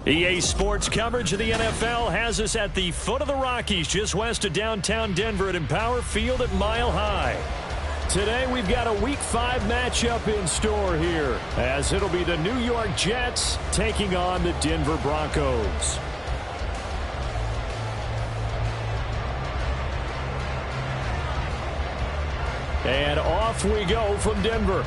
EA Sports coverage of the NFL has us at the foot of the Rockies, just west of downtown Denver at Empower Field at Mile High. Today we've got a Week 5 matchup in store here, as it'll be the New York Jets taking on the Denver Broncos. And off we go from Denver.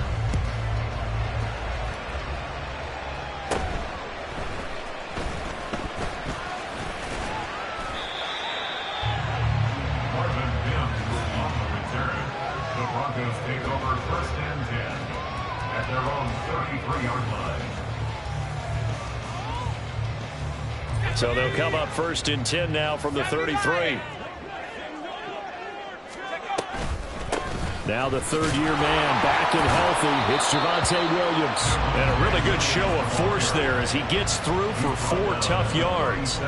So they'll come up 1st and 10 now from the 33. Now the third-year man back and healthy. It's Javonte Williams. And a really good show of force there as he gets through for 4 tough yards.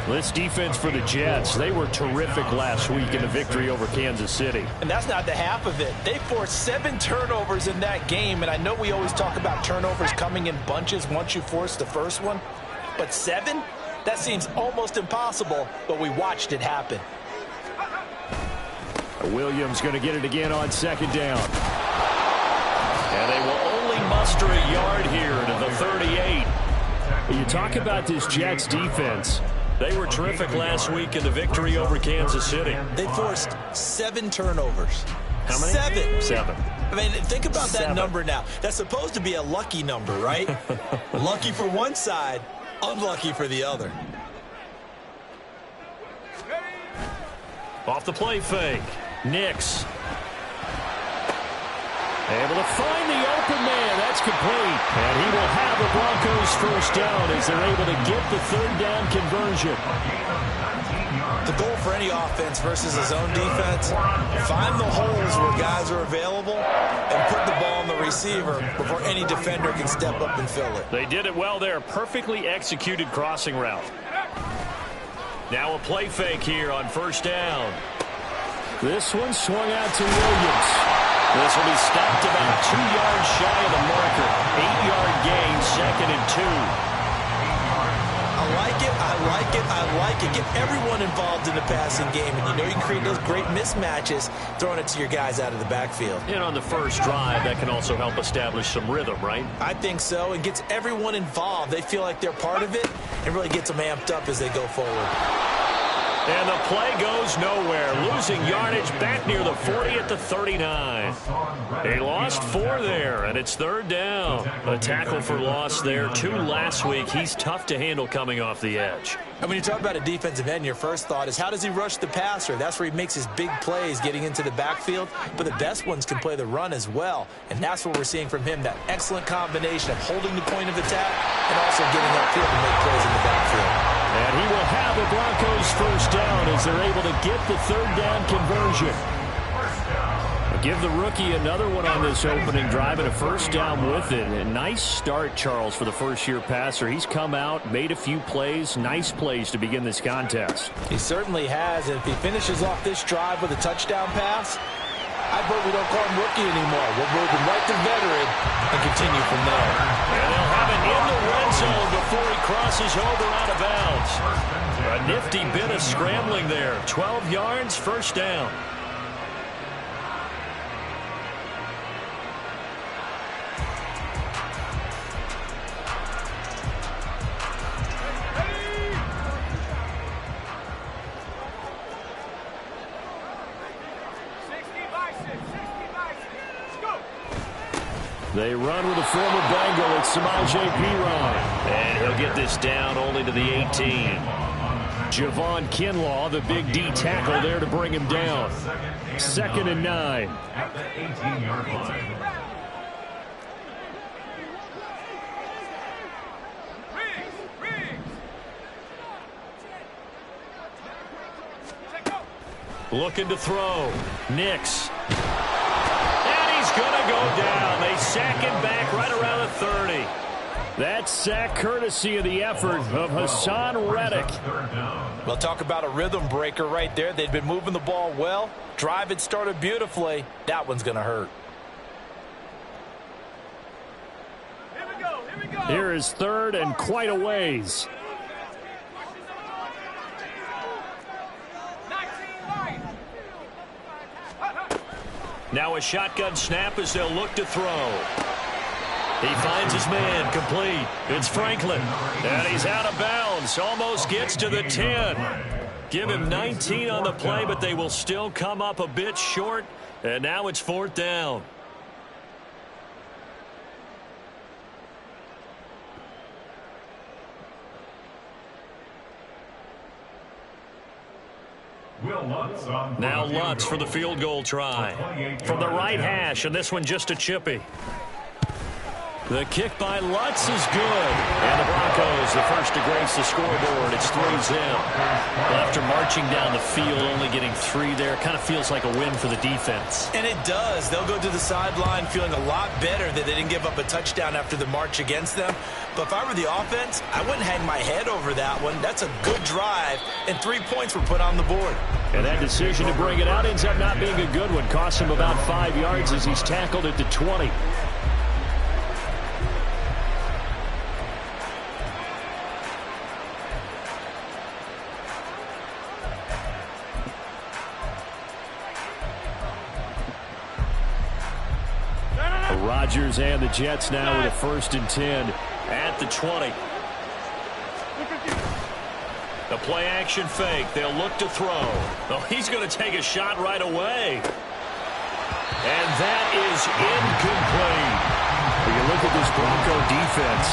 This defense for the Jets, they were terrific last week in the victory over Kansas City. And that's not the half of it. They forced 7 turnovers in that game, and I know we always talk about turnovers coming in bunches once you force the first one, but 7? That seems almost impossible, but we watched it happen. Williams going to get it again on 2nd down. And they will only muster a yard here to the 38. You talk about this Jets defense. They were terrific last week in the victory over Kansas City. They forced 7 turnovers. How many? 7. 7. I mean, think about that 7. number now. That's supposed to be a lucky number, right? Lucky for one side, unlucky for the other. Off the play fake. Nix. Able to find the open man. That's complete. And he will have the Broncos first down as they're able to get the 3rd down conversion. The goal for any offense versus his own defense, find the holes where guys are available and put the ball on the receiver before any defender can step up and fill it. They did it well there. Perfectly executed crossing route. Now a play fake here on 1st down. This one swung out to Williams. This will be stopped about 2 yards shy of the marker. 8-yard gain, 2nd and 2. I like it, I like it, I like it. Get everyone involved in the passing game, and you know you can create those great mismatches throwing it to your guys out of the backfield. And on the first drive, that can also help establish some rhythm, right? I think so. It gets everyone involved. They feel like they're part of it, and really gets them amped up as they go forward. And the play goes nowhere. Losing yardage back near the 40 at the 39. They lost 4 there, and it's 3rd down. A tackle for loss there. 2 last week. He's tough to handle coming off the edge. And when you talk about a defensive end, your first thought is how does he rush the passer? That's where he makes his big plays getting into the backfield. But the best ones can play the run as well. And that's what we're seeing from him, that excellent combination of holding the point of attack and also getting upfield to make plays in the backfield. And he will have the Broncos first down as they're able to get the 3rd down conversion. Give the rookie another one on this opening drive and a first down with it. A nice start, Charles, for the first-year passer. He's come out, made a few plays, nice plays to begin this contest. He certainly has, and if he finishes off this drive with a touchdown pass, I vote we don't call him rookie anymore. We'll move him right to veteran and continue from there. And they'll have it in the red zone before he crosses over out of bounds. A nifty bit of scrambling there. 12 yards, first down. They run with a former Bengal. It's Samaje Perine. And he'll get this down only to the 18. Javon Kinlaw, the big D tackle there to bring him down. 2nd and 9. At the 18-yard line. Looking to throw. Nix. And he's going to go down. They sack him back right around the 30. That sack courtesy of the effort of Hassan Reddick. Well, talk about a rhythm breaker right there. They'd been moving the ball well. Drive had started beautifully. That one's going to hurt. Here we go. Here we go. Here is third and quite a ways. Now a shotgun snap as they'll look to throw. He finds his man, complete. It's Franklin, and he's out of bounds. Almost gets to the 10. Give him 19 on the play, but they will still come up a bit short, and now it's fourth down. Now Lutz for the field goal try. From the right hash, and this one just a chippy. The kick by Lutz is good. And the Broncos, the first to grace the scoreboard. It's 3-0. Well, after marching down the field, only getting 3 there, kind of feels like a win for the defense. And it does. They'll go to the sideline feeling a lot better that they didn't give up a touchdown after the march against them. But if I were the offense, I wouldn't hang my head over that one. That's a good drive, and 3 points were put on the board. And that decision to bring it out ends up not being a good one. Costs him about 5 yards as he's tackled at the 20. Rodgers and the Jets now with a 1st and 10 at the 20. The play action fake. They'll look to throw. Oh, he's going to take a shot right away. And that is incomplete. When you look at this Bronco defense,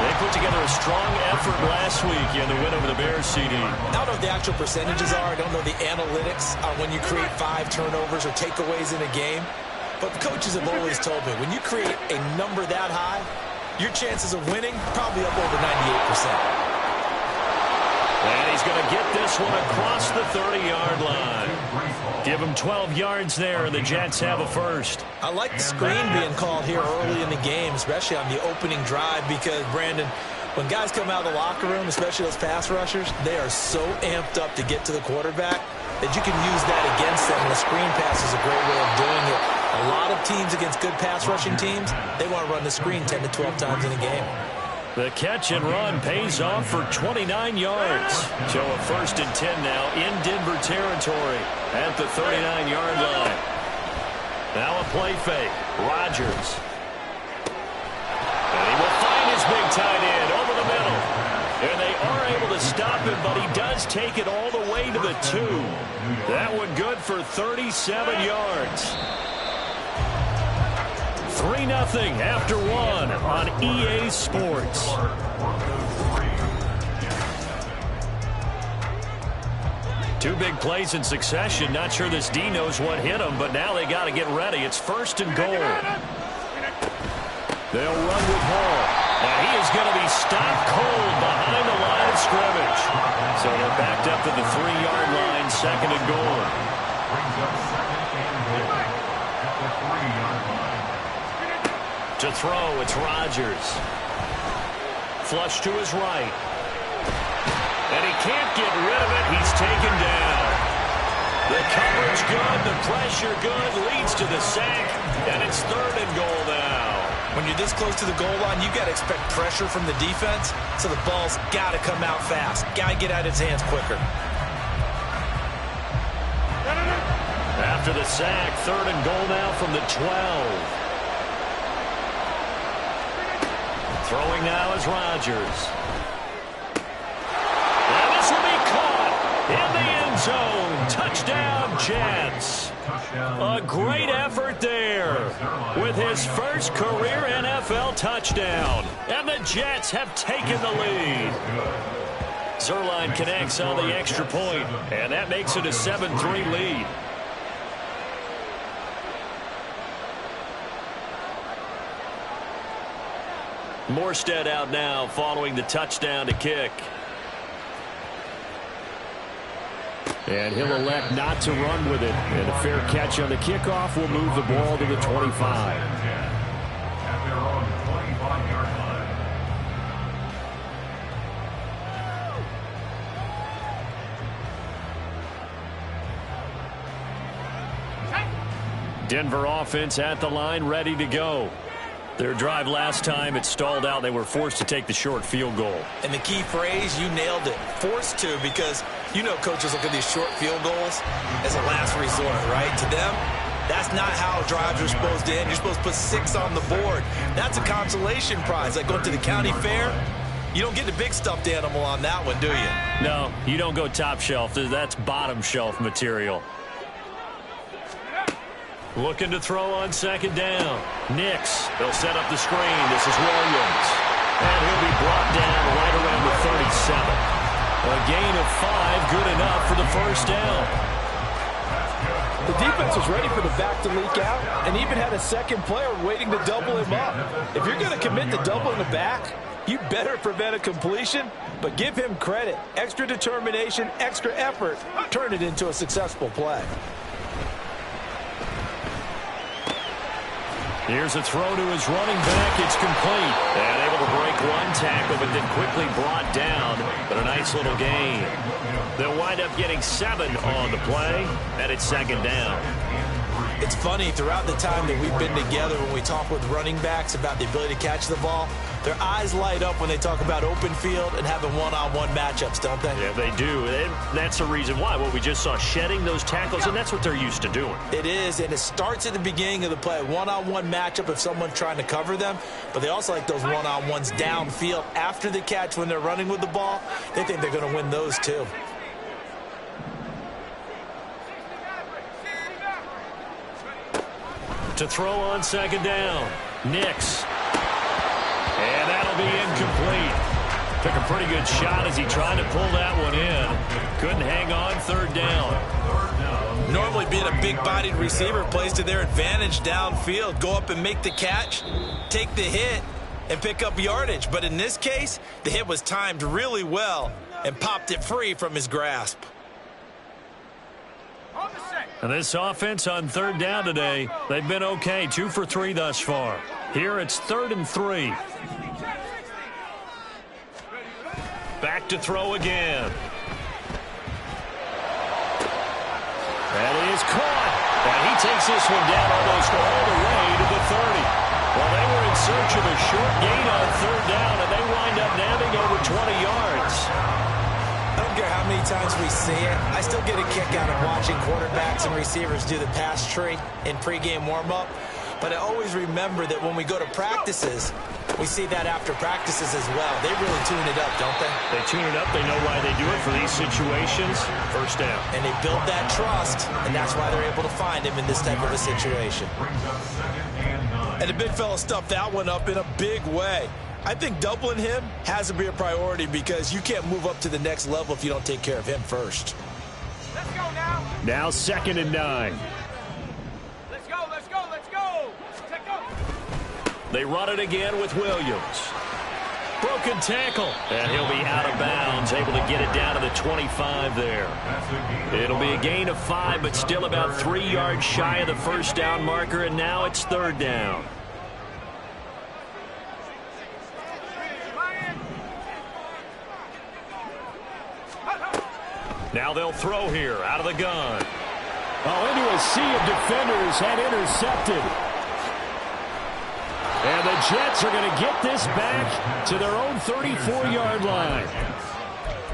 they put together a strong effort last week in the win over the Bears, CD. I don't know what the actual percentages are. I don't know the analytics on when you create 5 turnovers or takeaways in a game. But the coaches have always told me, when you create a number that high, your chances of winning probably up over 98%. And he's going to get this one across the 30-yard line. Give him 12 yards there, and the Jets have a first. I like the screen being called here early in the game, especially on the opening drive, because, Brandon, when guys come out of the locker room, especially those pass rushers, they are so amped up to get to the quarterback that you can use that against them, and a screen pass is a great way of doing it. A lot of teams against good pass rushing teams, they want to run the screen 10 to 12 times in a game. The catch and run pays off for 29 yards. So a 1st and 10 now in Denver territory at the 39-yard line. Now a play fake. Rodgers. And he will find his big tight end over the middle. And they are able to stop him, but he does take it all the way to the 2. That one good for 37 yards. 3-0 after 1 on EA Sports. Two big plays in succession. Not sure this D knows what hit him, but now they got to get ready. It's 1st and goal. They'll run with Hall. And he is going to be stopped cold behind the line of scrimmage. So they're backed up to the 3-yard line, 2nd and goal. To throw, it's Rodgers. Flush to his right. And he can't get rid of it. He's taken down. The coverage good, the pressure good, leads to the sack, and it's 3rd and goal now. When you're this close to the goal line, you got to expect pressure from the defense, so the ball's got to come out fast. Got to get out of his hands quicker. After the sack, 3rd and goal now from the 12. Throwing now is Rodgers. And this will be caught in the end zone. Touchdown, Jets. A great effort there with his first career NFL touchdown. And the Jets have taken the lead. Zuerlein connects on the extra point, and that makes it a 7-3 lead. Morstead out now following the touchdown to kick. And he'll elect not to run with it. And a fair catch on the kickoff will move the ball to the 25. Denver offense at the line, ready to go. Their drive last time, it stalled out. They were forced to take the short field goal. And the key phrase, you nailed it, forced to, because you know coaches look at these short field goals as a last resort, right? To them, that's not how drives are supposed to end. You're supposed to put 6 on the board. That's a consolation prize. Like going to the county fair, you don't get the big stuffed animal on that one, do you? No, you don't go top shelf. That's bottom shelf material. Looking to throw on second down. Nix, they'll set up the screen. This is Williams. And he'll be brought down right around the 37. A gain of 5, good enough for the first down. The defense was ready for the back to leak out and even had a second player waiting to double him up. If you're going to commit to doubling the back, you better prevent a completion, but give him credit. Extra determination, extra effort, turn it into a successful play. Here's a throw to his running back. It's complete. And able to break one tackle, but then quickly brought down. But a nice little gain. They'll wind up getting 7 on the play, and it's second down. It's funny, throughout the time that we've been together, when we talk with running backs about the ability to catch the ball, their eyes light up when they talk about open field and having one-on-one matchups, don't they? Yeah, they do. And that's the reason why. What we just saw, shedding those tackles, and that's what they're used to doing. It is, and it starts at the beginning of the play. One-on-one matchup if someone's trying to cover them, but they also like those one-on-ones downfield after the catch when they're running with the ball. They think they're going to win those too. To throw on second down. Nix. And that'll be incomplete. Took a pretty good shot as he tried to pull that one in. Couldn't hang on, third down. Normally being a big-bodied receiver plays to their advantage downfield. Go up and make the catch, take the hit, and pick up yardage. But in this case, the hit was timed really well and popped it free from his grasp. And this offense on third down today, they've been okay. 2 for 3 thus far. Here it's 3rd and 3. Back to throw again. That is caught. And he takes this one down almost all the way to the 30. Well, they were in search of a short gain on third down, and they wind up nabbing over 20 yards. I don't care how many times we see it. I still get a kick out of watching quarterbacks and receivers do the pass tree in pregame warm-up. But I always remember that when we go to practices, we see that after practices as well. They really tune it up, don't they? They tune it up. They know why they do it for these situations. First down. And they build that trust, and that's why they're able to find him in this type of a situation. And the big fella stuffed that one up in a big way. I think doubling him has to be a priority because you can't move up to the next level if you don't take care of him first. Let's go now. Now 2nd and 9. Let's go, let's go, let's go. Let's go. They run it again with Williams. Broken tackle. And he'll be out of bounds, able to get it down to the 25 there. It'll be a gain of 5, but still about 3 yards shy of the first down marker, and now it's 3rd down. Now they'll throw here out of the gun. Oh, into a sea of defenders and intercepted. And the Jets are going to get this back to their own 34-yard line.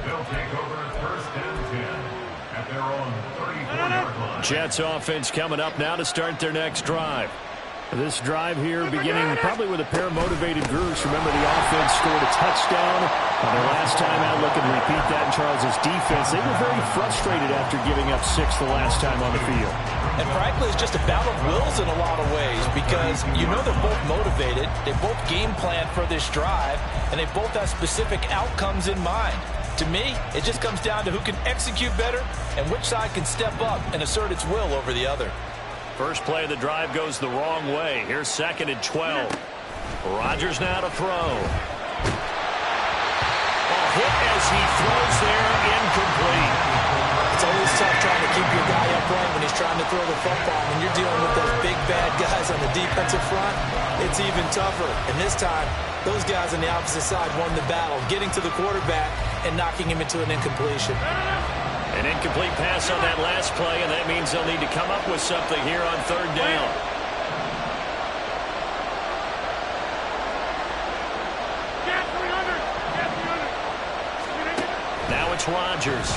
They'll take over 1st and 10 at their own 34-yard line. Jets offense coming up now to start their next drive. This drive here beginning probably with a pair of motivated groups. Remember, the offense scored a touchdown on their last time out. Looking to repeat that in Charles' defense. They were very frustrated after giving up 6 the last time on the field. And frankly, it's just a battle of wills in a lot of ways because you know they're both motivated. They both game plan for this drive, and they both have specific outcomes in mind. To me, it just comes down to who can execute better and which side can step up and assert its will over the other. First play of the drive goes the wrong way. Here's 2nd and 12. Rodgers now to throw. A hit as he throws there, incomplete. It's always tough trying to keep your guy upright when he's trying to throw the football. When you're dealing with those big, bad guys on the defensive front, it's even tougher. And this time, those guys on the opposite side won the battle, getting to the quarterback and knocking him into an incompletion. An incomplete pass on that last play, and that means they'll need to come up with something here on 3rd down. Now it's Rodgers.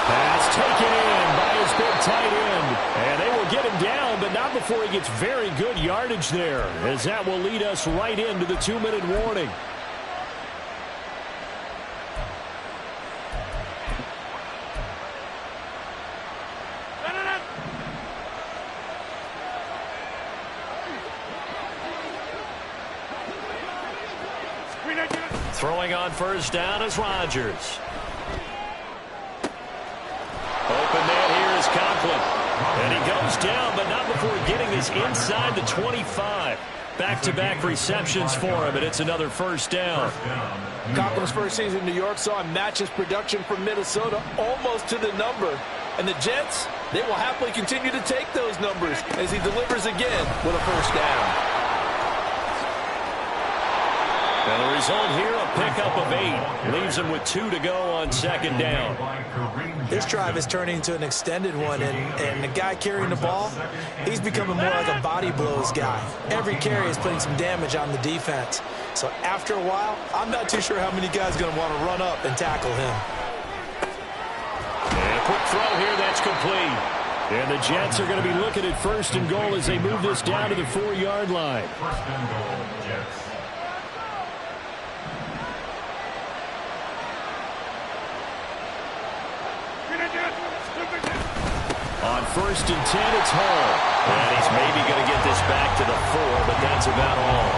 Pass taken in by his big tight end. And they will get him down, but not before he gets very good yardage there, as that will lead us right into the 2-minute warning. Throwing on first down is Rodgers. Open man here is Conklin. And he goes down, but not before getting this inside the 25. Back-to-back receptions for him, and it's another first down. Conklin's first season in New York saw him match his production from Minnesota almost to the number. And the Jets, they will happily continue to take those numbers as he delivers again with a first down. And the result here, a pickup of 8. Leaves him with 2 to go on second down. This drive is turning into an extended one, and the guy carrying the ball, he's becoming more like a body blows guy. Every carry is putting some damage on the defense. So after a while, I'm not too sure how many guys are going to want to run up and tackle him. And a quick throw here, that's complete. And the Jets are going to be looking at first and goal as they move this down to the 4-yard line. First and goal, Jets. On first and 10, it's Hall. And he's maybe going to get this back to the 4, but that's about all.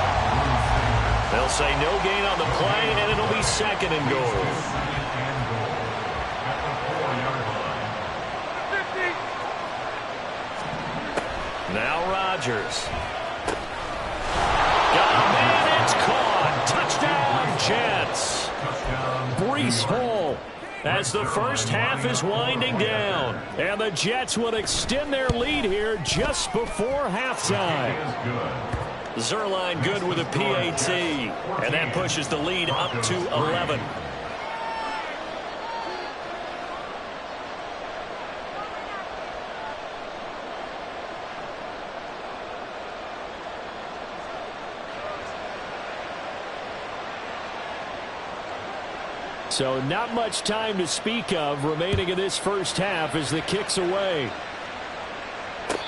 They'll say no gain on the play, and it'll be second and goal. Now Rodgers. Got a man, it's caught. Touchdown, Jets. Breece Hall. As the first half is winding down. And the Jets will extend their lead here just before halftime. Zuerlein good with a PAT. And that pushes the lead up to 11. So not much time to speak of remaining in this first half as the kick's away.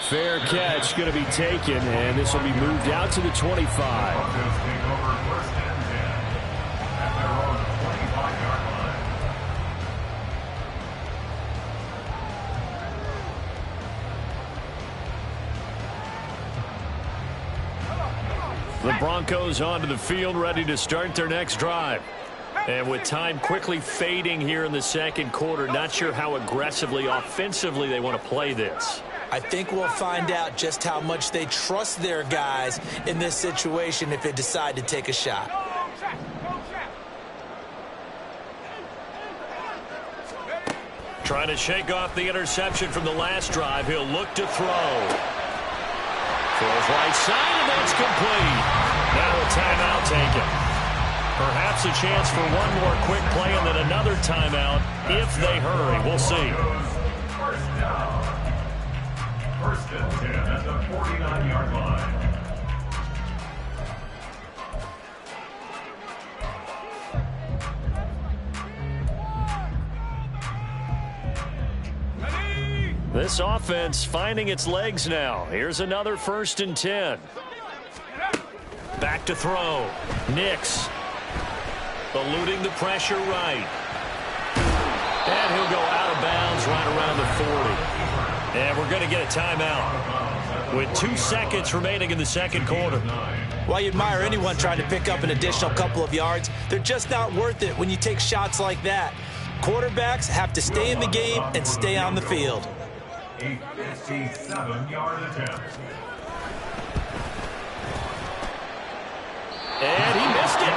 Fair catch going to be taken, and this will be moved out to the 25. The Broncos onto the field, ready to start their next drive. And with time quickly fading here in the second quarter, not sure how aggressively, offensively they want to play this. I think we'll find out just how much they trust their guys in this situation if they decide to take a shot. Trying to shake off the interception from the last drive. He'll look to throw. Throws right side, and that's complete. Now a timeout taken. Perhaps a chance for one more quick play and then another timeout if they hurry. We'll see. First down. First and 10 at the 49-yard line. This offense finding its legs now. Here's another first and 10. Back to throw. Nix. Eluding the pressure right. And he'll go out of bounds right around the 40. And we're going to get a timeout with 2 seconds remaining in the second quarter. While you admire anyone trying to pick up an additional couple of yards, they're just not worth it when you take shots like that. Quarterbacks have to stay in the game and stay on the field. A 57-yard attempt. And he missed it.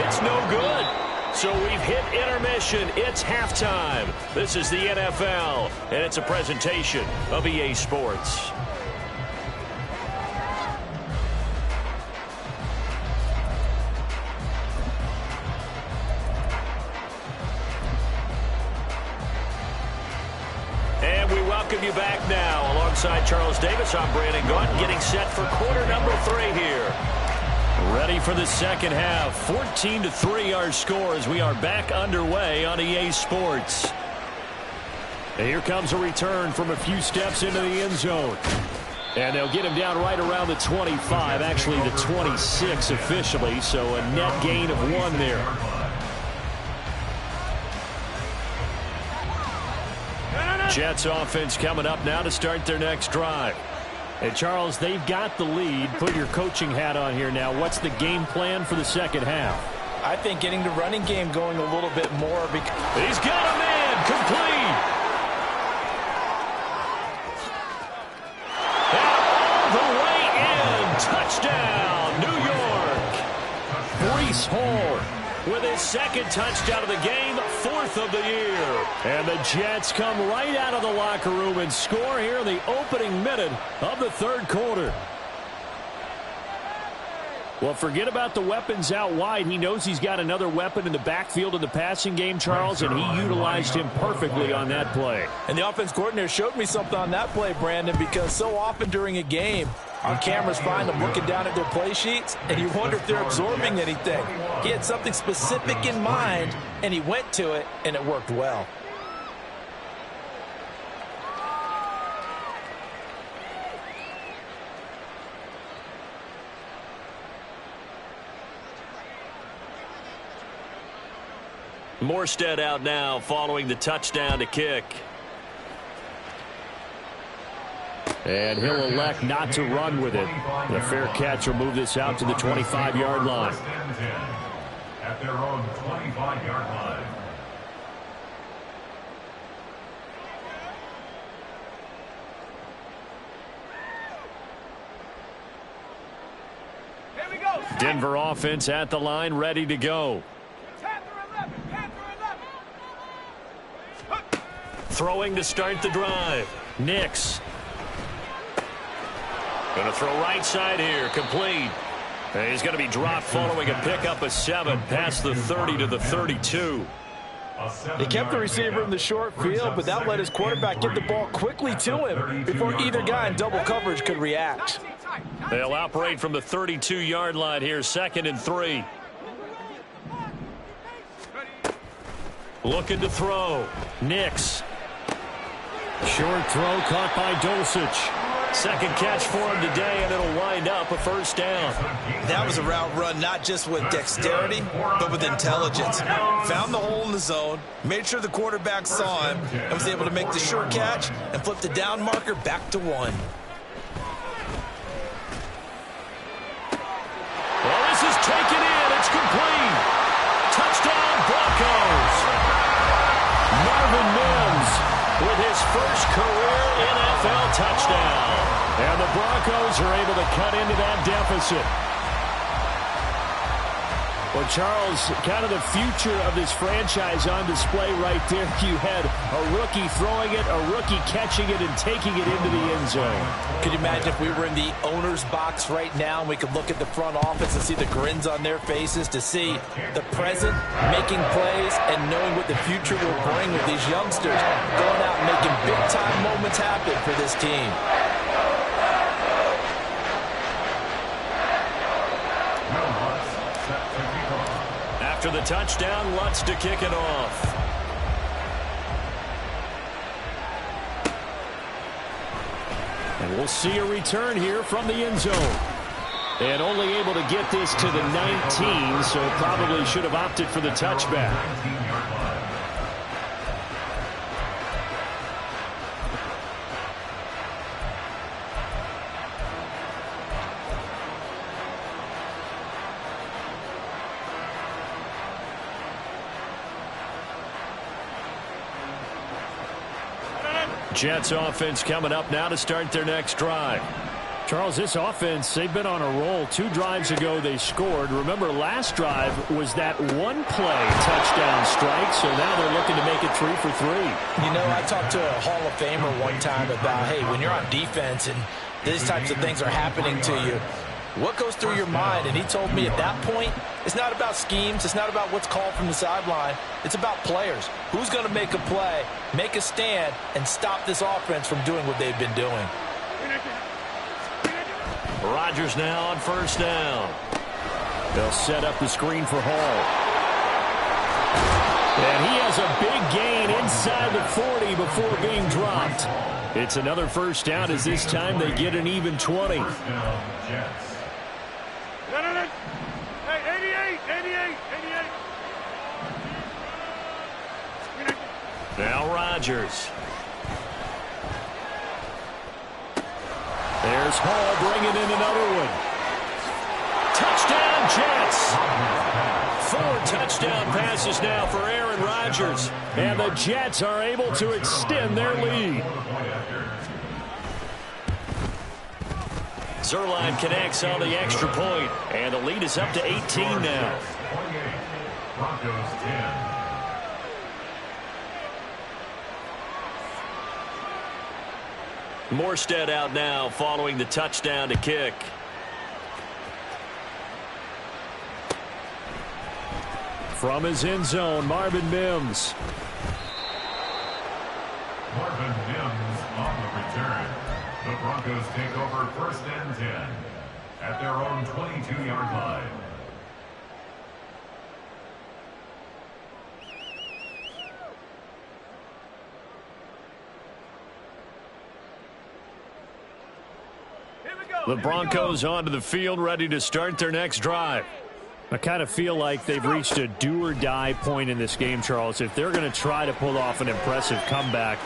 It's no good. So we've hit intermission. It's halftime. This is the NFL, and it's a presentation of EA Sports. And we welcome you back now. Alongside Charles Davis, I'm Brandon Gaudin, getting set for quarter number 3 here. Ready for the second half. 14-3 our score as we are back underway on EA Sports. And here comes a return from a few steps into the end zone. And they'll get him down right around the 25, actually the 26 officially, so a net gain of 1 there. Jets offense coming up now to start their next drive. And Charles, they've got the lead. Put your coaching hat on here now. What's the game plan for the second half? I think getting the running game going a little bit more. He's got a man complete. And all the way in. Touchdown, New York. Breece Hall with his second touchdown of the game, 4th of the year. And the Jets come right out of the locker room and score here in the opening minute of the third quarter. Well, forget about the weapons out wide. He knows he's got another weapon in the backfield in the passing game, Charles, and he utilized him perfectly on that play. And the offense coordinator showed me something on that play, Brandon, because so often during a game, our cameras find them looking down at their play sheets, and you wonder if they're absorbing anything. He had something specific in mind, and he went to it, and it worked well. Morstead out now following the touchdown to kick. And he'll elect not to run with it. The fair catch will move this out to the 25-yard line. At their own 25-yard line. Here we go. Denver offense at the line, ready to go. Panther 11. Throwing to start the drive. Nix. Going to throw right side here, complete. And he's going to be dropped following a pickup of 7 past the 30 to the 32. They kept the receiver in the short field, but that let his quarterback get the ball quickly to him before either guy in double coverage could react. They'll operate from the 32-yard line here, 2nd and 3. Looking to throw. Nix. Short throw caught by Dulcich. Second catch for him today, and it'll wind up a first down. That was a route run not just with dexterity, but with intelligence. Found the hole in the zone, made sure the quarterback saw him, and was able to make the short catch and flip the down marker back to 1. Well, this is taken in. It's complete. Touchdown, Broncos. Marvin Mims with his first career NFL touchdown. And the Broncos are able to cut into that deficit. Well, Charles, kind of the future of this franchise on display right there. You had a rookie throwing it, a rookie catching it, and taking it into the end zone. Could you imagine if we were in the owner's box right now and we could look at the front office and see the grins on their faces, to see the present making plays and knowing what the future will bring with these youngsters going out and making big-time moments happen for this team. After the touchdown, Lutz to kick it off. And we'll see a return here from the end zone. And only able to get this to the 19, so probably should have opted for the touchback. Jets offense coming up now to start their next drive. Charles, this offense, they've been on a roll. 2 drives ago they scored. Remember, last drive was that one-play touchdown strike, so now they're looking to make it 3 for 3. You know, I talked to a Hall of Famer one time about, hey, when you're on defense and these types of things are happening to you, what goes through your mind? And he told me at that point, it's not about schemes. It's not about what's called from the sideline. It's about players. Who's going to make a play, make a stand, and stop this offense from doing what they've been doing? Rodgers now on first down. They'll set up the screen for Hall. And he has a big gain inside the 40 before being dropped. It's another first down as this time they get an even 20. Now Rodgers. There's Hall bringing in another one. Touchdown, Jets. 4 touchdown passes now for Aaron Rodgers. And the Jets are able to extend their lead. Zuerlein connects on the extra point, and the lead is up to 18 now. Broncos 10. Morstead out now following the touchdown to kick. From his end zone, Marvin Mims. Marvin Mims on the return. The Broncos take over 1st and 10 at their own 22-yard line. The Broncos onto the field, ready to start their next drive. I kind of feel like they've reached a do-or-die point in this game, Charles. If they're going to try to pull off an impressive comeback,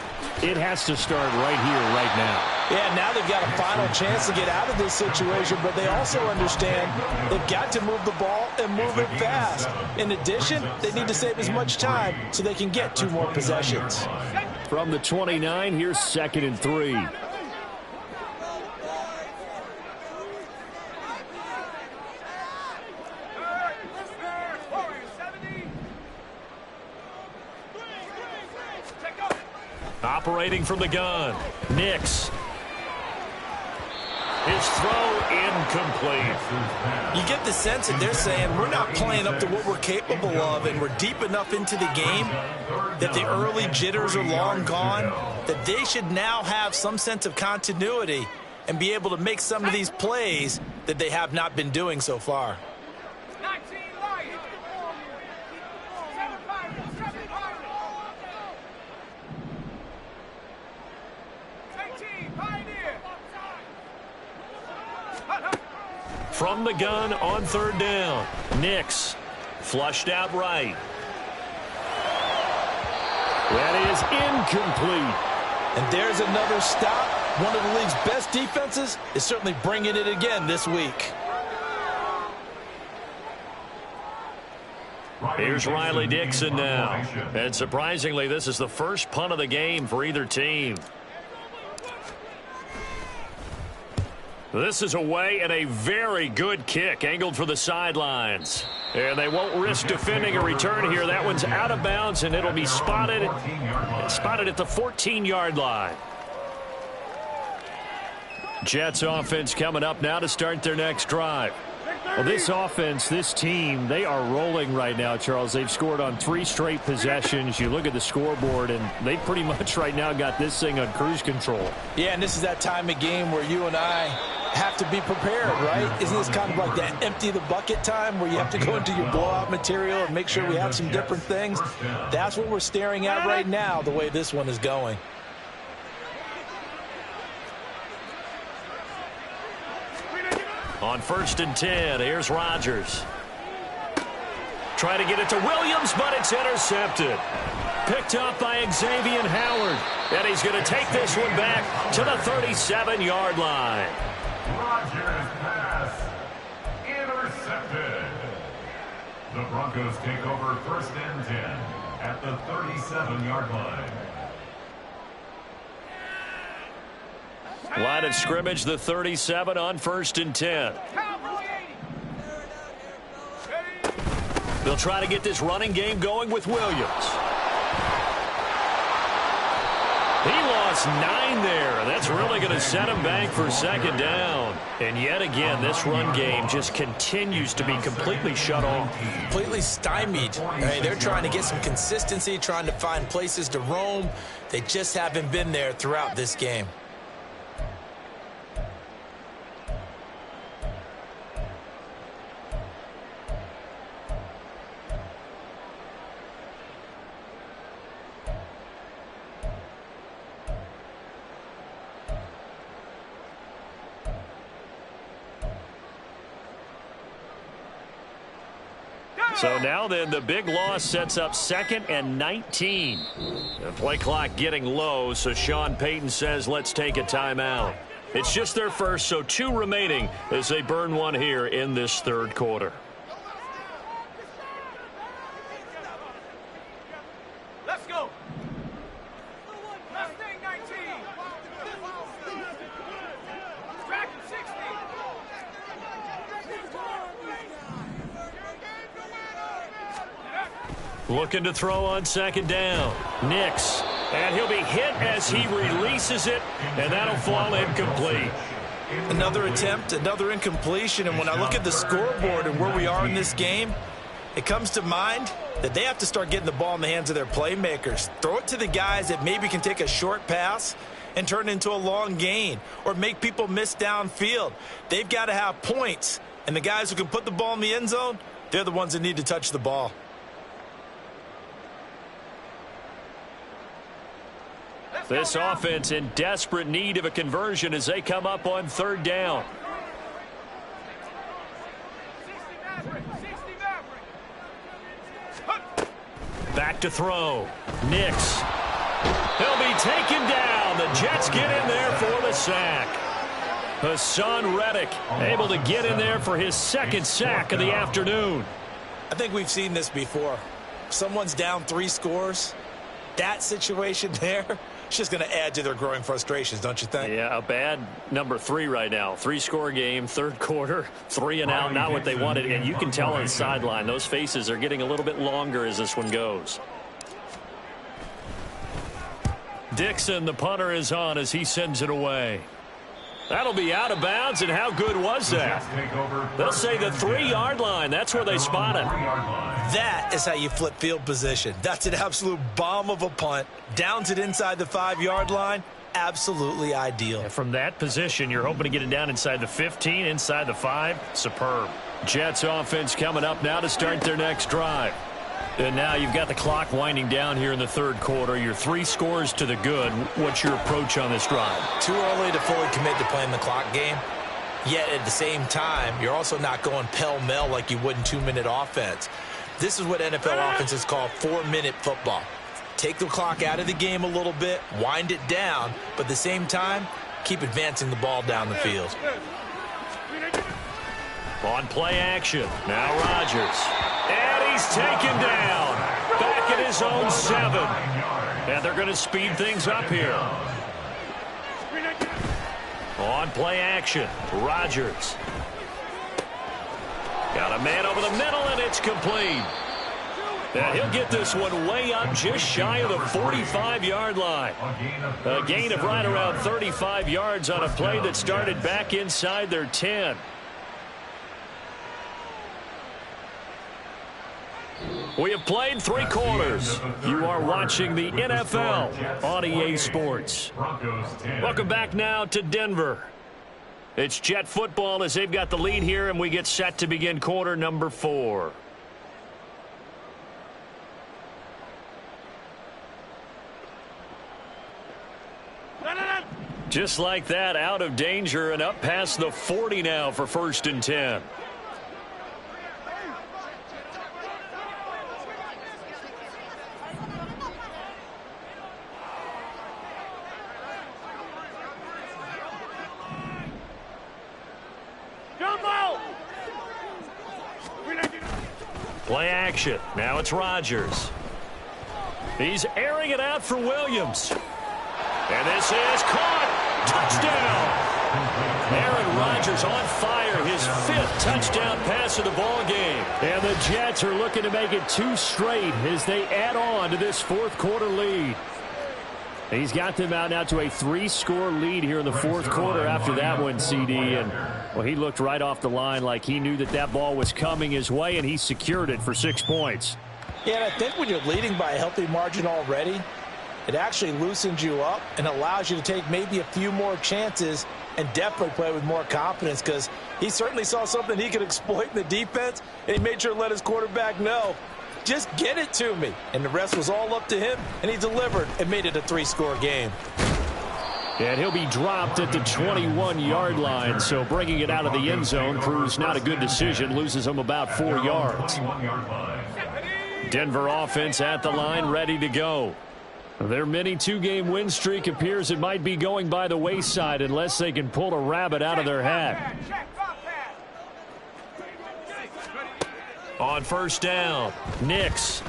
it has to start right here, right now. Yeah, now they've got a final chance to get out of this situation, but they also understand they've got to move the ball and move it fast. In addition, they need to save as much time so they can get 2 more possessions. From the 29, here's 2nd and 3. Operating from the gun, Nix. His throw incomplete. You get the sense that they're saying we're not playing up to what we're capable of, and we're deep enough into the game that the early jitters are long gone, that they should now have some sense of continuity and be able to make some of these plays that they have not been doing so far. 19 Lions. 18 Pioneer. From the gun on 3rd down, Nix flushed out right. That is incomplete. And there's another stop. One of the league's best defenses is certainly bringing it again this week. Here's Riley Dixon now. And surprisingly, this is the first punt of the game for either team. This is away and a very good kick angled for the sidelines. And they won't risk defending a return here. That one's out of bounds, and it'll be spotted at the 14-yard line. Jets offense coming up now to start their next drive. Well, this offense, this team, they are rolling right now, Charles. They've scored on 3 straight possessions. You look at the scoreboard, and they pretty much right now got this thing on cruise control. Yeah, and this is that time of game where you and I have to be prepared, right? Isn't this kind of like that empty the bucket time where you have to go into your blowout material and make sure we have some different things? That's what we're staring at right now, the way this one is going. On 1st and 10, here's Rodgers. Trying to get it to Williams, but it's intercepted. Picked up by Xavier Howard. And he's going to take this one back to the 37-yard line. Rodgers pass intercepted. The Broncos take over 1st and 10 at the 37-yard line. Line of scrimmage, the 37 on 1st and 10. They'll try to get this running game going with Williams. He lost 9 there. That's really going to set him back for 2nd down. And yet again, this run game just continues to be completely shut off. Completely stymied. They're trying to get some consistency, trying to find places to roam. They just haven't been there throughout this game. So now then, the big loss sets up 2nd and 19. The play clock getting low, so Sean Payton says let's take a timeout. It's just their first, so 2 remaining as they burn one here in this 3rd quarter. Let's go. Mustang 19. Dragon 60. Looking to throw on 2nd down. Nix. And he'll be hit as he releases it, and that'll fall incomplete. Another attempt, another incompletion, and when I look at the scoreboard and where we are in this game, it comes to mind that they have to start getting the ball in the hands of their playmakers. Throw it to the guys that maybe can take a short pass and turn it into a long gain or make people miss downfield. They've got to have points, and the guys who can put the ball in the end zone, they're the ones that need to touch the ball. This offense in desperate need of a conversion as they come up on 3rd down. Back to throw. Nix. He'll be taken down. The Jets get in there for the sack. Hassan Reddick able to get in there for his 2nd sack of the afternoon. I think we've seen this before. Someone's down 3 scores. That situation there, it's just going to add to their growing frustrations, don't you think? Yeah, a bad number 3 right now. 3-score game, 3rd quarter, 3 and out, not what they wanted. And you can tell on the sideline, those faces are getting a little bit longer as this one goes. Dixon, the punter, is on as he sends it away. That'll be out of bounds, and how good was that? They'll say the 3-yard line. That's where they spot it. That is how you flip field position. That's an absolute bomb of a punt. Downs it inside the 5-yard line. Absolutely ideal. And from that position, you're hoping to get it down inside the 15, inside the 5. Superb. Jets offense coming up now to start their next drive. And now you've got the clock winding down here in the 3rd quarter. You're 3 scores to the good. What's your approach on this drive? Too early to fully commit to playing the clock game. Yet at the same time, you're also not going pell-mell like you would in 2-minute offense. This is what NFL offenses call 4-minute football. Take the clock out of the game a little bit, wind it down, but at the same time, keep advancing the ball down the field. On play action, now Rodgers. And he's taken down. Back at his own 7. And they're going to speed things up here. On play action, Rodgers. Got a man over the middle, and it's complete. And he'll get this one way up just shy of the 45-yard line. A gain of right around 35 yards on a play that started back inside their 10. We have played 3 quarters. You are watching the NFL on EA Sports. Welcome back now to Denver. It's Jet football as they've got the lead here, and we get set to begin quarter number 4. Just like that, out of danger and up past the 40 now for 1st and 10. Play action. Now it's Rodgers. He's airing it out for Williams. And this is caught. Touchdown. Aaron Rodgers on fire. His 5th touchdown pass of the ball game. And the Jets are looking to make it 2 straight as they add on to this 4th quarter lead. He's got them out now to a 3-score lead here in the 4th quarter after that one, CD. And, well, he looked right off the line like he knew that that ball was coming his way, and he secured it for 6 points. Yeah, and I think when you're leading by a healthy margin already, it actually loosens you up and allows you to take maybe a few more chances and definitely play with more confidence, because he certainly saw something he could exploit in the defense, and he made sure to let his quarterback know, just get it to me. And the rest was all up to him, and he delivered and made it a 3-score game. And he'll be dropped at the 21-yard line. So bringing it out of the end zone proves not a good decision. Loses him about 4 yards. Denver offense at the line, ready to go. Their mini 2-game win streak appears it might be going by the wayside unless they can pull a rabbit out of their hat. On first down, Nix.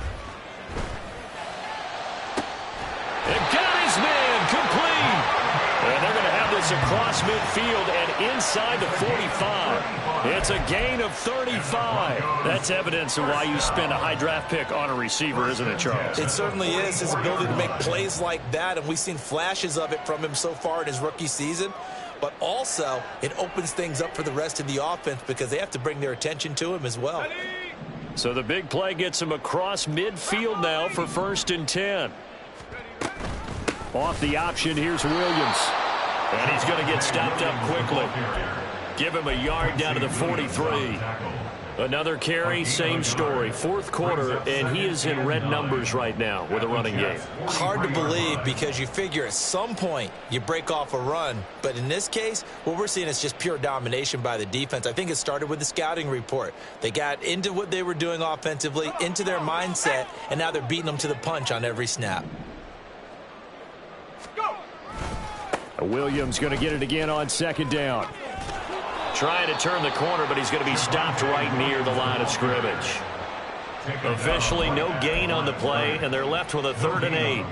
And got his man complete. And they're going to have this across midfield and inside the 45. It's a gain of 35. That's evidence of why you spend a high draft pick on a receiver, isn't it, Charles? It certainly is. His ability to make plays like that, and we've seen flashes of it from him so far in his rookie season. But also, it opens things up for the rest of the offense because they have to bring their attention to him as well. So the big play gets him across midfield now for 1st and 10. Off the option, here's Williams. And he's going to get stopped up quickly. Give him a yard down to the 43. Another carry, same story. 4th quarter, and he is in red numbers right now with a running game. Hard to believe because you figure at some point you break off a run. But in this case, what we're seeing is just pure domination by the defense. I think it started with the scouting report. They got into what they were doing offensively, into their mindset, and now they're beating them to the punch on every snap. Williams going to get it again on 2nd down. Trying to turn the corner, but he's going to be stopped right near the line of scrimmage. Officially no gain on the play, and they're left with a 3rd and 8.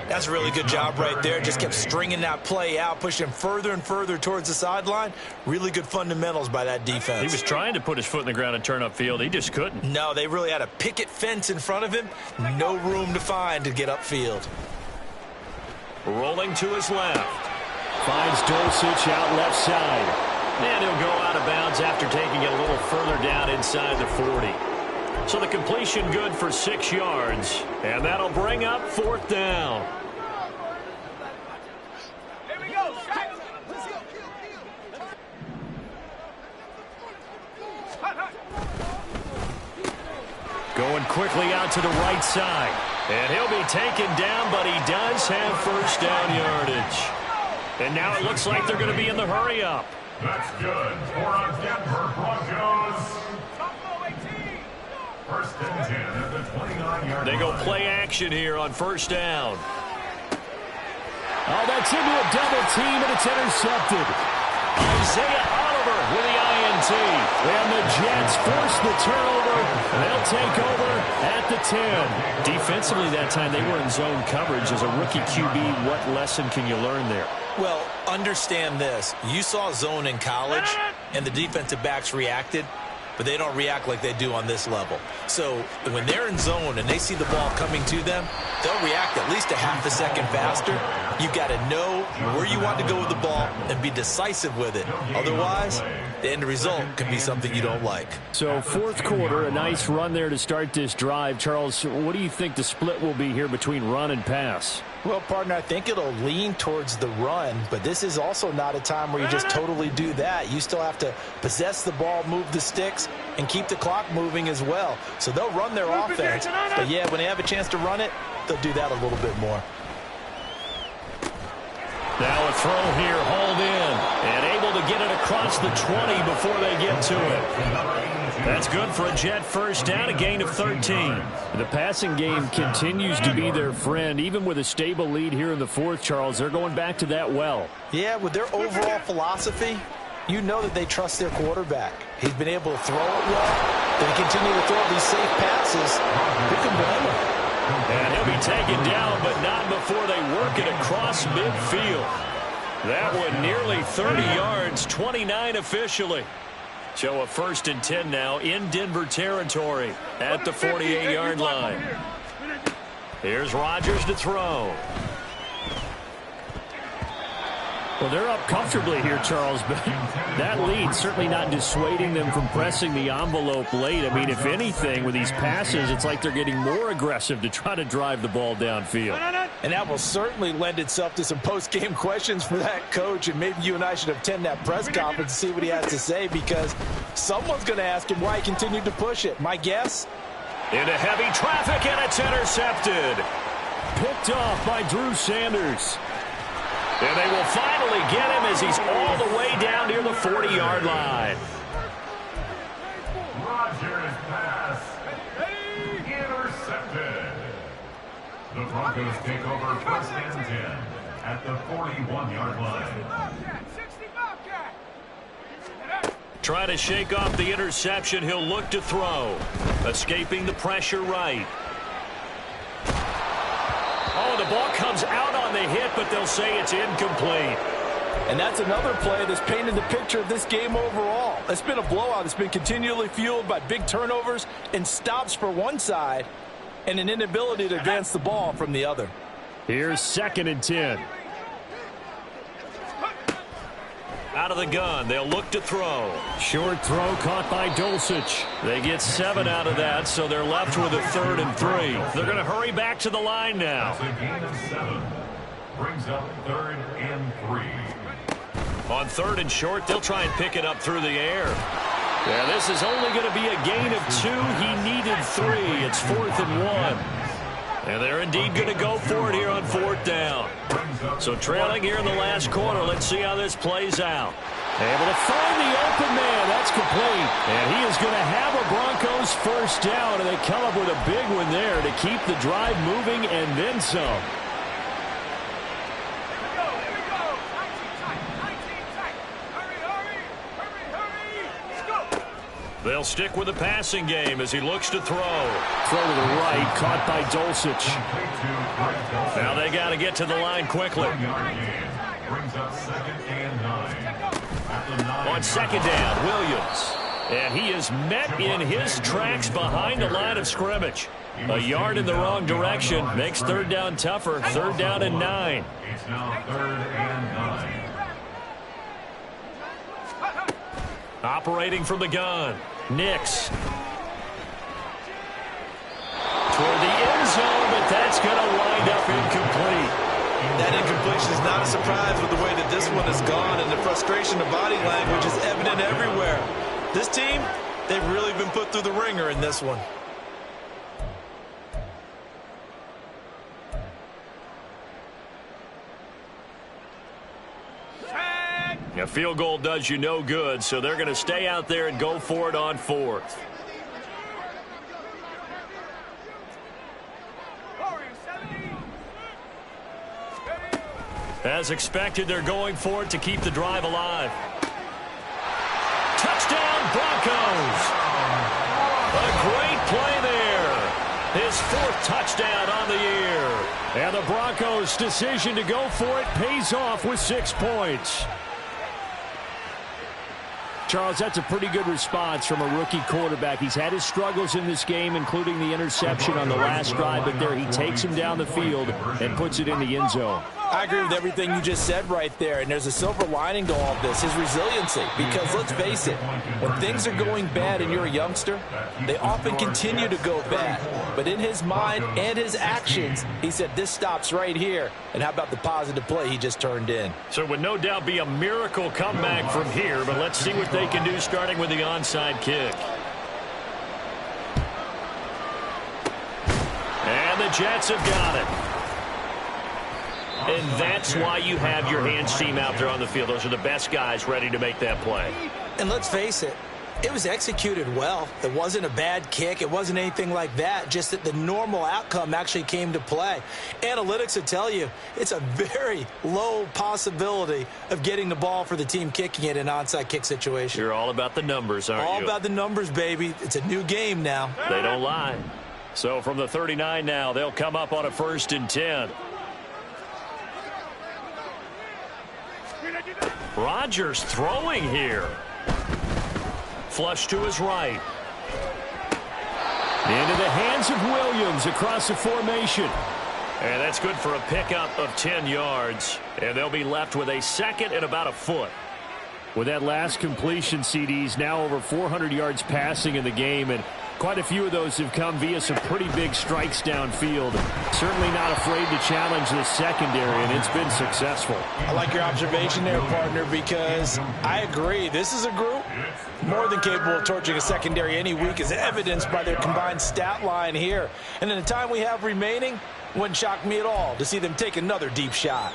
That's a really good job right there. Just kept stringing that play out, pushing further and further towards the sideline. Really good fundamentals by that defense. He was trying to put his foot in the ground and turn upfield. He just couldn't. No, they really had a picket fence in front of him. No room to find to get upfield. Rolling to his left. Finds Dulcich out left side. And he'll go out of bounds after taking it a little further down inside the 40. So the completion good for 6 yards. And that'll bring up 4th down. Here we go. Going quickly out to the right side. And he'll be taken down, but he does have 1st down yardage. And now it looks like they're going to be in the hurry-up. That's good for our Denver Broncos. 1st and 10 at the 29-yard line. They go play action here on 1st down. Oh, that's into a double team, and it's intercepted. Isaiah Oliver with the INT. And the Jets force the turnover. They'll take over at the 10. Defensively that time, they were in zone coverage. As a rookie QB, what lesson can you learn there? Well, understand this. You saw zone in college, and the defensive backs reacted, but they don't react like they do on this level. So when they're in zone and they see the ball coming to them, they'll react at least a half a second faster. You've got to know where you want to go with the ball and be decisive with it. Otherwise, the end result could be something you don't like. So 4th quarter, a nice run there to start this drive. Charles, what do you think the split will be here between run and pass? Well, partner, I think it'll lean towards the run, but this is also not a time where you just totally do that. You still have to possess the ball, move the sticks, and keep the clock moving as well. So they'll run their offense, but yeah, when they have a chance to run it, they'll do that a little bit more. Now a throw here, hauled in, and able to get it across the 20 before they get to it. That's good for a Jet 1st down, a gain of 13. The passing game continues to be their friend. Even with a stable lead here in the 4th, Charles, they're going back to that well. Yeah, with their overall philosophy, you know that they trust their quarterback. He's been able to throw it well. They continue to throw these safe passes. Who can blame him? And he'll be taken down, but not before they work it across midfield. That one nearly 30 yards, 29 officially. So a 1st and 10 now in Denver territory at the 48-yard line. Here's Rodgers to throw. Well, they're up comfortably here, Charles, but that lead certainly not dissuading them from pressing the envelope late. I mean, if anything, with these passes, it's like they're getting more aggressive to try to drive the ball downfield. And that will certainly lend itself to some post-game questions for that coach, and maybe you and I should attend that press conference and see what he has to say, because someone's going to ask him why he continued to push it. My guess? Into heavy traffic, and it's intercepted. Picked off by Drew Sanders. And they will finally get him as he's all the way down near the 40-yard line. Rodgers' pass intercepted. The Broncos take over first and 10 at the 41-yard line. Trying to shake off the interception. He'll look to throw. Escaping the pressure right. Oh, the ball comes out on the hit, but they'll say it's incomplete. And that's another play that's painted the picture of this game overall. It's been a blowout. It's been continually fueled by big turnovers and stops for one side and an inability to advance the ball from the other. Here's 2nd and 10. Out of the gun, they'll look to throw. Short throw caught by Dulcich. They get 7 out of that, so they're left with a 3rd and 3. They're going to hurry back to the line now. That's a gain of 7. Brings up 3rd and 3. On 3rd and short, they'll try and pick it up through the air. Yeah, this is only going to be a gain of 2. He needed 3. It's 4th and 1. And they're indeed going to go for it here on 4th down. So trailing here in the last quarter. Let's see how this plays out. Able to find the open man. That's complete. And he is going to have a Broncos first down. And they come up with a big one there to keep the drive moving and then some. They'll stick with the passing game as he looks to throw. Throw to the right, caught by Dulcich. Now they got to get to the line quickly. On 2nd down, Williams. And he is met in his tracks behind the line of scrimmage. A yard in the wrong direction makes 3rd down tougher. 3rd down and 9. It's now 3rd and 9. Operating from the gun, Nix. Toward the end zone, but that's going to wind up incomplete. That incompletion is not a surprise with the way that this one has gone, and the frustration of body language is evident everywhere. This team, they've really been put through the ringer in this one. A field goal does you no good, so they're going to stay out there and go for it on 4th. As expected, they're going for it to keep the drive alive. Touchdown, Broncos! A great play there. His 4th touchdown on the year. And the Broncos' decision to go for it pays off with 6 points. Charles, that's a pretty good response from a rookie quarterback. He's had his struggles in this game, including the interception on the last drive, but there he takes him down the field and puts it in the end zone. I agree with everything you just said right there, and there's a silver lining to all of this, his resiliency. Because let's face it, when things are going bad and you're a youngster, they often continue to go bad. But in his mind and his actions, he said this stops right here. And how about the positive play he just turned in? So it would no doubt be a miracle comeback from here, but let's see what they can do starting with the onside kick. And the Jets have got it. And that's why you have your hands team out there on the field. Those are the best guys ready to make that play. And let's face it, it was executed well. It wasn't a bad kick. It wasn't anything like that. Just that the normal outcome actually came to play. Analytics will tell you it's a very low possibility of getting the ball for the team kicking it in an onside kick situation. You're all about the numbers, aren't you? All about the numbers, baby. It's a new game now. They don't lie. So from the 39 now, they'll come up on a 1st and 10. Rodgers throwing here. Flush to his right. Into the hands of Williams across the formation. And that's good for a pickup of 10 yards. And they'll be left with a 2nd and about a foot. With that last completion, CD's now over 400 yards passing in the game, and quite a few of those have come via some pretty big strikes downfield. Certainly not afraid to challenge the secondary, and it's been successful. I like your observation there, partner, because I agree. This is a group more than capable of torching a secondary any week, as evidenced by their combined stat line here. And in the time we have remaining, wouldn't shock me at all to see them take another deep shot.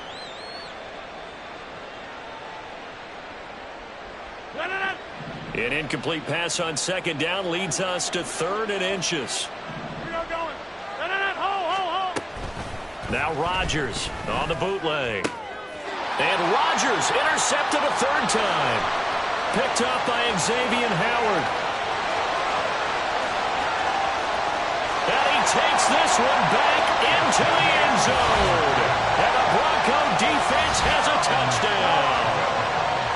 An incomplete pass on second down leads us to 3rd and inches. Now Rodgers on the bootleg. And Rodgers intercepted a 3rd time. Picked up by Xavier Howard. And he takes this one back into the end zone. And the Bronco defense has a touchdown.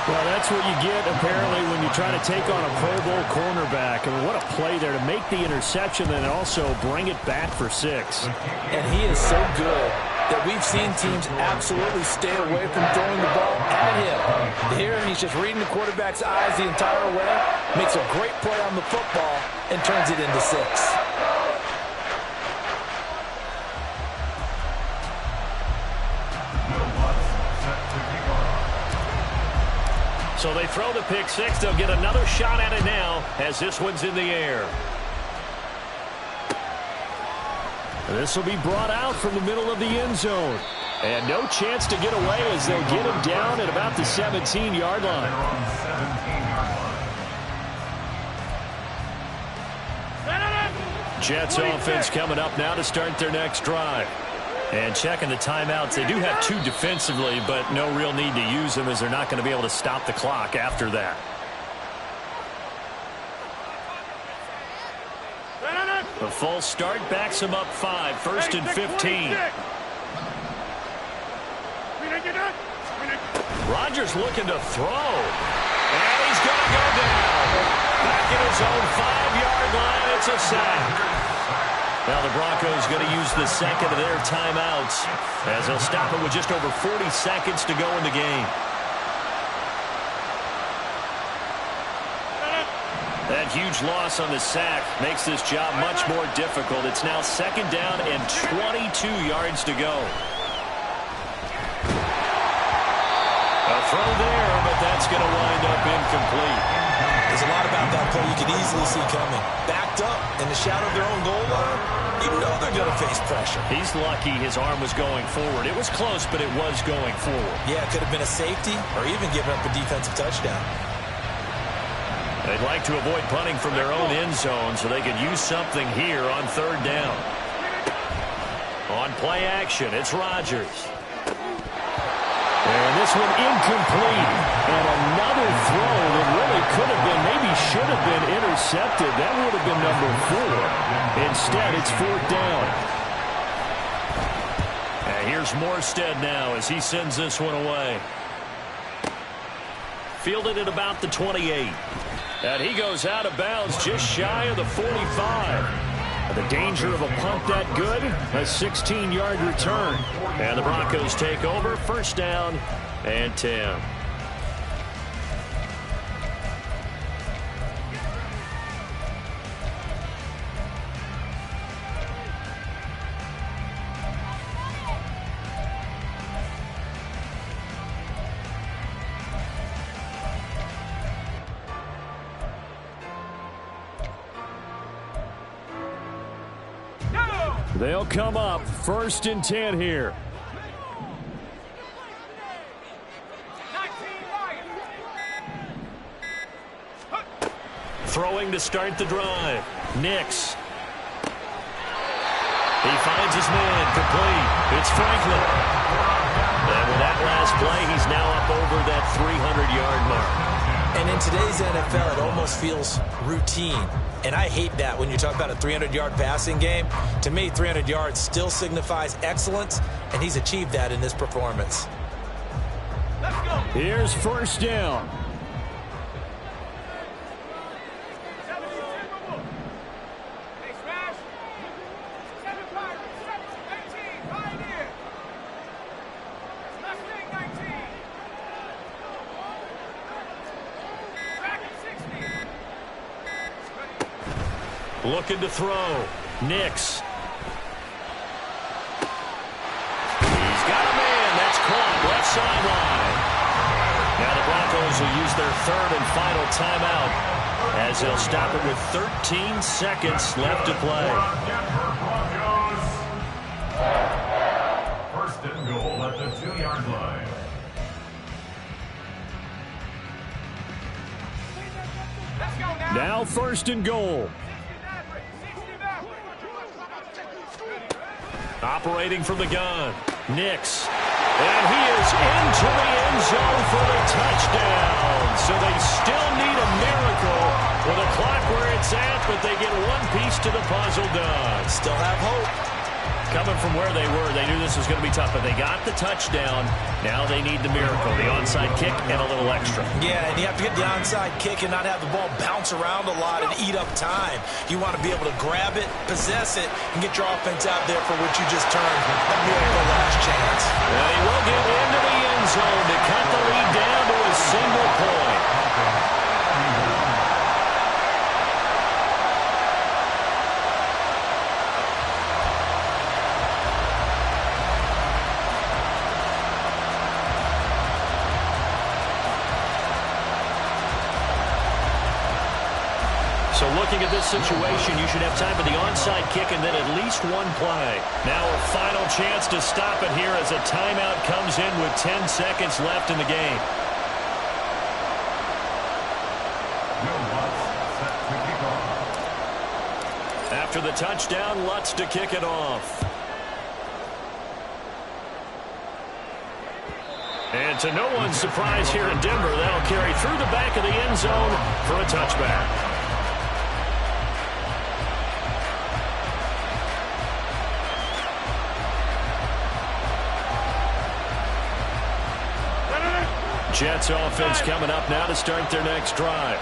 Well, that's what you get, apparently, when you try to take on a Pro Bowl cornerback. I mean, what a play there to make the interception and also bring it back for 6. And he is so good that we've seen teams absolutely stay away from throwing the ball at him. Here, he's just reading the quarterback's eyes the entire way, makes a great play on the football, and turns it into 6. So they throw the pick 6. They'll get another shot at it now as this one's in the air. This will be brought out from the middle of the end zone. And no chance to get away as they'll get him down at about the 17-yard line. Jets offense coming up now to start their next drive. And checking the timeouts. They do have 2 defensively, but no real need to use them as they're not going to be able to stop the clock after that. The false start backs him up 5. 1st and 15. Rodgers looking to throw. And he's going to go down. Back at his own 5-yard line. It's a sack. Now the Broncos going to use the second of their timeouts as they'll stop it with just over 40 seconds to go in the game. That huge loss on the sack makes this job much more difficult. It's now 2nd down and 22 yards to go. A throw there, but that's going to wind up incomplete. There's a lot about that play you can easily see coming. Backed up in the shadow of their own goal line, you know they're going to face pressure. He's lucky his arm was going forward. It was close, but it was going forward. Yeah, it could have been a safety or even given up a defensive touchdown. They'd like to avoid punting from their own end zone so they could use something here on 3rd down. On play action, it's Rodgers. And this one incomplete. And another throw that really could have been, maybe should have been intercepted. That would have been number 4. Instead, it's 4th down. And here's Morstead now as he sends this one away. Fielded at about the 28. And he goes out of bounds just shy of the 45. The danger of a punt that good, a 16-yard return. And the Broncos take over, 1st down and 10. They'll come up 1st and 10 here. Throwing to start the drive. Nix. He finds his man. Complete. It's Franklin. And with that last play, he's now up over that 300-yard mark. And in today's NFL, it almost feels routine. And I hate that when you talk about a 300-yard passing game. To me, 300 yards still signifies excellence, and he's achieved that in this performance. Let's go. Here's 1st down. Hey, smash. 7-5, 18, Pioneer. Left wing, 19. Back at 60. Looking to throw. Nix. He's got a man. That's caught. Left sideline. Now the Broncos will use their 3rd and final timeout as they'll stop it with 13 seconds left to play. First and goal at the 2-yard line. Now 1st and goal. Operating from the gun, Nix. And he is into the end zone for the touchdown. So they still need a miracle with the clock where it's at, but they get one piece to the puzzle done. Still have hope. Coming from where they were, they knew this was going to be tough, but they got the touchdown. Now they need the miracle, the onside kick and a little extra. Yeah, and you have to get the onside kick and not have the ball bounce around a lot and eat up time. You want to be able to grab it, possess it, and get your offense out there for what you just termed a miracle last chance. And he will get into the end zone to cut the lead down to a single point. So looking at this situation, you should have time for the onside kick and then at least one play. Now a final chance to stop it here as a timeout comes in with 10 seconds left in the game. After the touchdown, Lutz to kick it off. And to no one's surprise here in Denver, that'll carry through the back of the end zone for a touchback. Jets offense coming up now to start their next drive.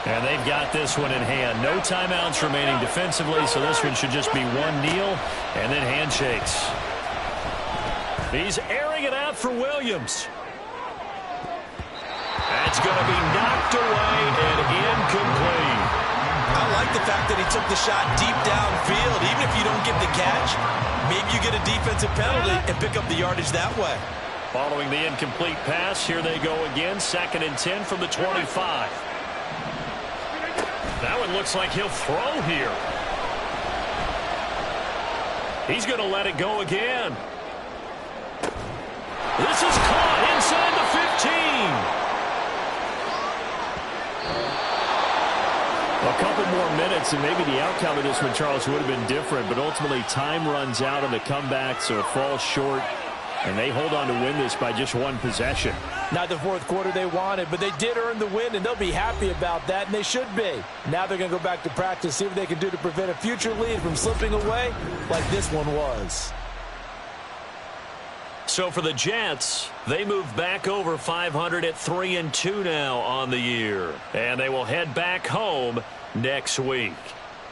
And they've got this one in hand. No timeouts remaining defensively, so this one should just be one kneel and then handshakes. He's airing it out for Williams. That's going to be knocked away and incomplete. I like the fact that he took the shot deep downfield. Even if you don't get the catch, maybe you get a defensive penalty and pick up the yardage that way. Following the incomplete pass, here they go again. 2nd and 10 from the 25. That one looks like he'll throw here. He's going to let it go again. This is caught inside the 15. A couple more minutes, and maybe the outcome of this one, Charles, would have been different. But ultimately, time runs out on the comeback, so it falls short. And they hold on to win this by just one possession. Not the fourth quarter they wanted, but they did earn the win, and they'll be happy about that, and they should be. Now they're going to go back to practice, see what they can do to prevent a future lead from slipping away like this one was. So for the Jets, they move back over 500 at 3-2 now on the year. And they will head back home next week.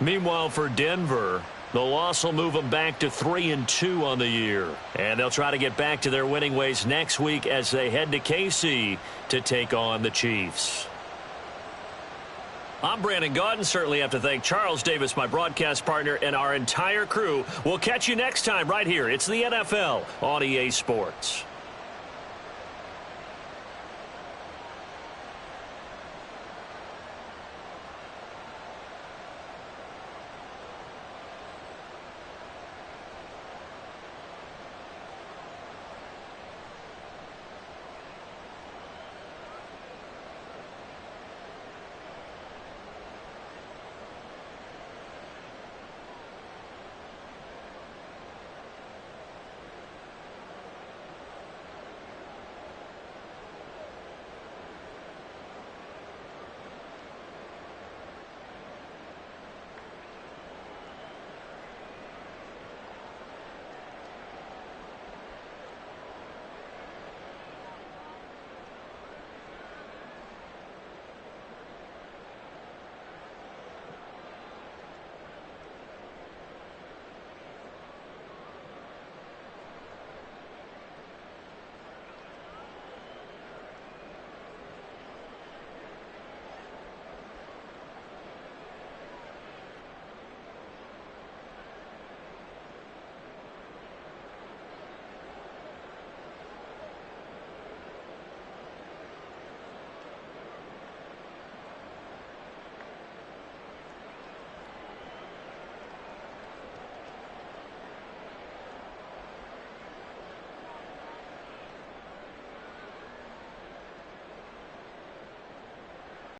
Meanwhile, for Denver, the loss will move them back to 3-2 on the year. And they'll try to get back to their winning ways next week as they head to KC to take on the Chiefs. I'm Brandon Gaudin. Certainly have to thank Charles Davis, my broadcast partner, and our entire crew. We'll catch you next time right here. It's the NFL on EA Sports.